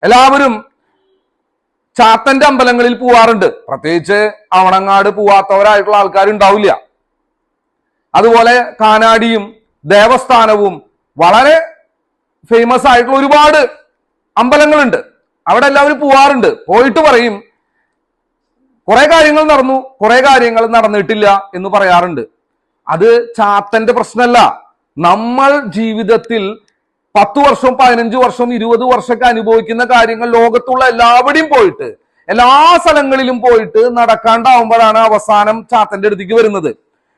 എല്ലാവരും ചാത്തന്റെ അമ്പലങ്ങളിൽ പോവാറുണ്ട്. പ്രത്യേകിച്ച് അവണങ്ങാട് പോവാത്തവരായിട്ടുള്ള ആൾക്കാരുണ്ടാവില്ല. അതുപോലെ കാനാടിയും ദേവസ്ഥാനവും വളരെ ഫേമസ് ആയിട്ടുള്ള ഒരുപാട് അമ്പലങ്ങളുണ്ട്. അവിടെ എല്ലാവരും പോവാറുണ്ട്. പോയിട്ട് പറയും കുറെ കാര്യങ്ങൾ നടന്നു, കുറെ കാര്യങ്ങൾ നടന്നിട്ടില്ല എന്ന് പറയാറുണ്ട്. അത് ചാത്തന്റെ പ്രശ്നമല്ല. നമ്മൾ ജീവിതത്തിൽ 10 വർഷവും 15 വർഷവും 20 വർഷമൊക്കെ അനുഭവിക്കുന്ന കാര്യങ്ങൾ ലോകത്തുള്ള എല്ലാവരുടെയും പോയിട്ട് എല്ലാ സ്ഥലങ്ങളിലും പോയിട്ട് നടക്കാണ്ടാവുമ്പോഴാണ് അവസാനം ചാത്തന്റെ അടുത്തേക്ക് വരുന്നത്.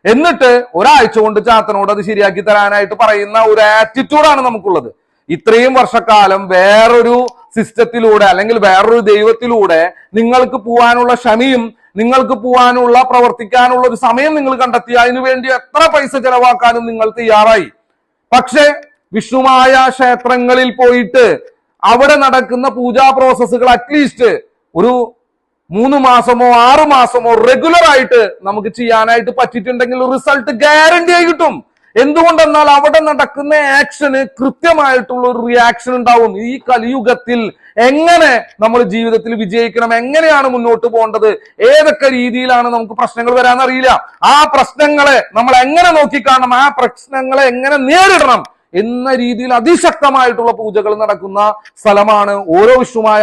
എന്നിട്ട് ഒരാഴ്ച കൊണ്ട് ചാത്തനോട് അത് ശരിയാക്കി തരാനായിട്ട് പറയുന്ന ഒരു ആറ്റിറ്റ്യൂഡാണ് നമുക്കുള്ളത്. ഇത്രയും വർഷക്കാലം വേറൊരു സിസ്റ്റത്തിലൂടെ അല്ലെങ്കിൽ വേറൊരു ദൈവത്തിലൂടെ നിങ്ങൾക്ക് പോവാനുള്ള ക്ഷമയും നിങ്ങൾക്ക് പോവാനുള്ള പ്രവർത്തിക്കാനുള്ള ഒരു സമയം നിങ്ങൾ കണ്ടെത്തി, അതിനുവേണ്ടി എത്ര പൈസ ചെലവാക്കാനും നിങ്ങൾ തയ്യാറായി. പക്ഷെ വിഷ്ണുമായ ക്ഷേത്രങ്ങളിൽ പോയിട്ട് അവിടെ നടക്കുന്ന പൂജാ പ്രോസസ്സുകൾ അറ്റ്ലീസ്റ്റ് ഒരു 3 മാസമോ 6 മാസമോ റെഗുലർ ആയിട്ട് നമുക്ക് ചെയ്യാനായിട്ട് പറ്റിയിട്ടുണ്ടെങ്കിൽ റിസൾട്ട് ഗ്യാരണ്ടി ആയി കിട്ടും. എന്തുകൊണ്ടെന്നാൽ അവിടെ നടക്കുന്ന ആക്ഷന് കൃത്യമായിട്ടുള്ള ഒരു റിയാക്ഷൻ ഉണ്ടാവും. ഈ കലിയുഗത്തിൽ എങ്ങനെ നമ്മൾ ജീവിതത്തിൽ വിജയിക്കണം, എങ്ങനെയാണ് മുന്നോട്ട് പോകേണ്ടത്, ഏതൊക്കെ രീതിയിലാണ് നമുക്ക് പ്രശ്നങ്ങൾ വരാനറിയില്ല, ആ പ്രശ്നങ്ങളെ നമ്മൾ എങ്ങനെ നോക്കിക്കാണണം, ആ പ്രശ്നങ്ങളെ എങ്ങനെ നേരിടണം എന്ന രീതിയിൽ അതിശക്തമായിട്ടുള്ള പൂജകൾ നടക്കുന്ന സ്ഥലമാണ് ഓരോ വിഷ്ണുമായ